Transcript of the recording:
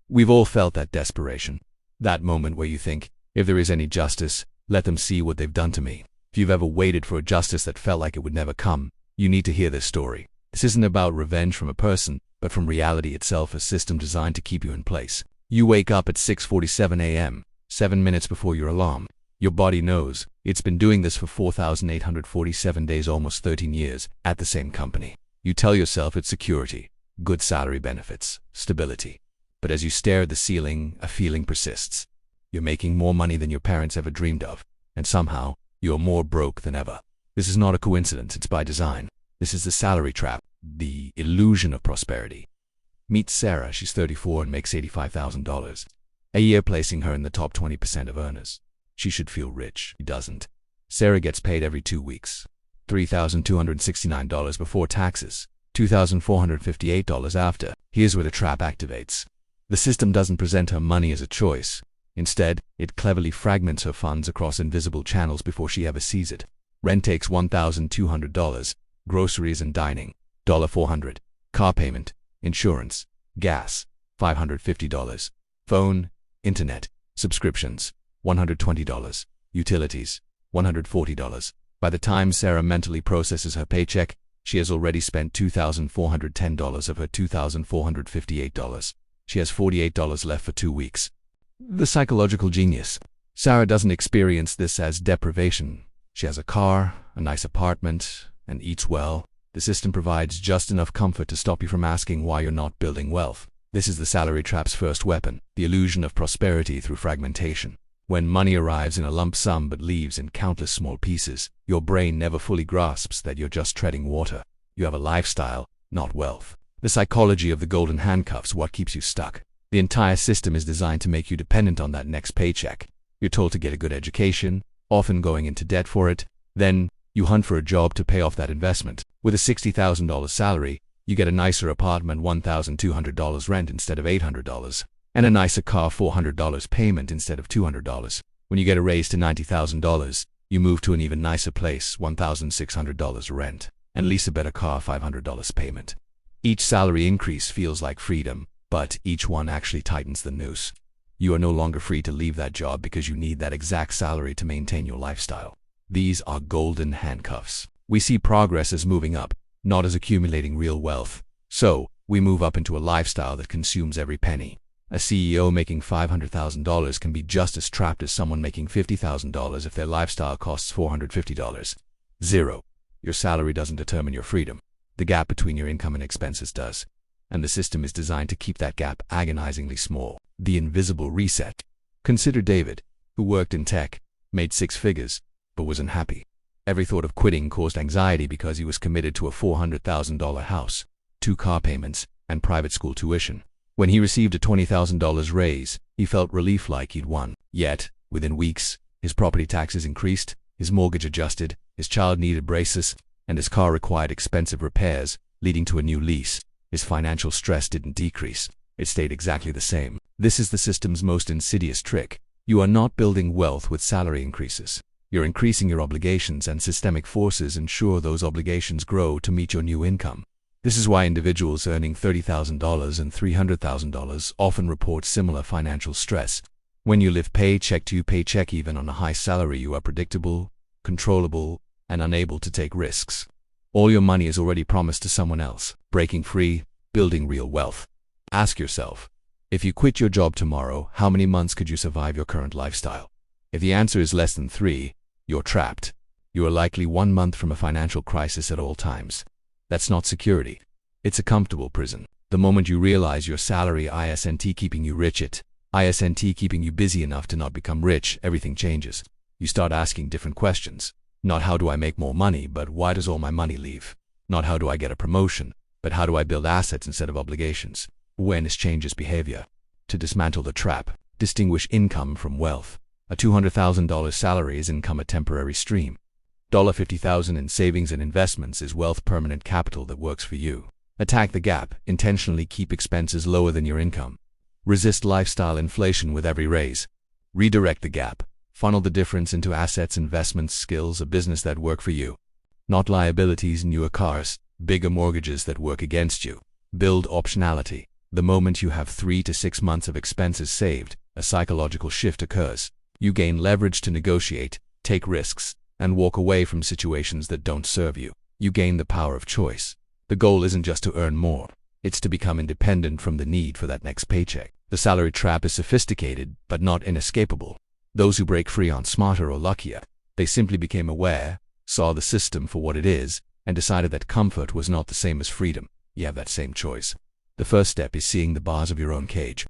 We've all felt that desperation. That moment where you think, if there is any justice, let them see what they've done to me. If you've ever waited for a justice that felt like it would never come, you need to hear this story. This isn't about revenge from a person, but from reality itself, a system designed to keep you in place. You wake up at 6:47 a.m., 7 minutes before your alarm. Your body knows it's been doing this for 4,847 days, almost 13 years, at the same company. You tell yourself it's security, good salary, benefits, stability. But as you stare at the ceiling, a feeling persists. You're making more money than your parents ever dreamed of, and somehow, you're more broke than ever. This is not a coincidence, it's by design. This is the salary trap, the illusion of prosperity. Meet Sarah. She's 34 and makes $85,000 a year, placing her in the top 20% of earners. She should feel rich. She doesn't. Sarah gets paid every 2 weeks. $3,269 before taxes, $2,458 after. Here's where the trap activates. The system doesn't present her money as a choice. Instead, it cleverly fragments her funds across invisible channels before she ever sees it. Rent takes $1,200, groceries and dining, $400, car payment, insurance, gas, $550, phone, internet, subscriptions, $120, utilities, $140. By the time Sarah mentally processes her paycheck, she has already spent $2,410 of her $2,458. She has $48 left for 2 weeks. The psychological genius. Sarah doesn't experience this as deprivation. She has a car, a nice apartment, and eats well. The system provides just enough comfort to stop you from asking why you're not building wealth. This is the salary trap's first weapon, the illusion of prosperity through fragmentation. When money arrives in a lump sum but leaves in countless small pieces, your brain never fully grasps that you're just treading water. You have a lifestyle, not wealth. The psychology of the golden handcuffs, what keeps you stuck. The entire system is designed to make you dependent on that next paycheck. You're told to get a good education, often going into debt for it. Then, you hunt for a job to pay off that investment. With a $60,000 salary, you get a nicer apartment, $1,200 rent instead of $800, and a nicer car, $400 payment instead of $200. When you get a raise to $90,000, you move to an even nicer place, $1,600 rent, and lease a better car, $500 payment. Each salary increase feels like freedom, but each one actually tightens the noose. You are no longer free to leave that job because you need that exact salary to maintain your lifestyle. These are golden handcuffs. We see progress as moving up, not as accumulating real wealth. So, we move up into a lifestyle that consumes every penny. A CEO making $500,000 can be just as trapped as someone making $50,000 if their lifestyle costs $450. 0. Your salary doesn't determine your freedom. The gap between your income and expenses does. And the system is designed to keep that gap agonizingly small. The invisible reset. Consider David, who worked in tech, made 6 figures, but was unhappy. Every thought of quitting caused anxiety because he was committed to a $400,000 house, 2 car payments, and private school tuition. When he received a $20,000 raise, he felt relief, like he'd won. Yet, within weeks, his property taxes increased, his mortgage adjusted, his child needed braces, and his car required expensive repairs, leading to a new lease. His financial stress didn't decrease. It stayed exactly the same. This is the system's most insidious trick. You are not building wealth with salary increases. You're increasing your obligations, and systemic forces ensure those obligations grow to meet your new income. This is why individuals earning $30,000 and $300,000 often report similar financial stress. When you live paycheck to paycheck, even on a high salary, you are predictable, controllable, and unable to take risks. All your money is already promised to someone else. Breaking free, building real wealth. Ask yourself, if you quit your job tomorrow, how many months could you survive your current lifestyle? If the answer is less than 3, you're trapped. You are likely 1 month from a financial crisis at all times. That's not security. It's a comfortable prison. The moment you realize your salary isn't keeping you rich, it isn't keeping you busy enough to not become rich, everything changes. You start asking different questions. Not how do I make more money, but why does all my money leave? Not how do I get a promotion, but how do I build assets instead of obligations? Awareness changes behavior. To dismantle the trap, distinguish income from wealth. A $200,000 salary is income, a temporary stream. $50,000 in savings and investments is wealth, permanent capital that works for you. Attack the gap, intentionally keep expenses lower than your income. Resist lifestyle inflation with every raise. Redirect the gap. Funnel the difference into assets, investments, skills, a business that work for you. Not liabilities, newer cars, bigger mortgages that work against you. Build optionality. The moment you have 3 to 6 months of expenses saved, a psychological shift occurs. You gain leverage to negotiate, take risks, and walk away from situations that don't serve you. You gain the power of choice. The goal isn't just to earn more. It's to become independent from the need for that next paycheck. The salary trap is sophisticated, but not inescapable. Those who break free aren't smarter or luckier. They simply became aware, saw the system for what it is, and decided that comfort was not the same as freedom. You have that same choice. The first step is seeing the bars of your own cage.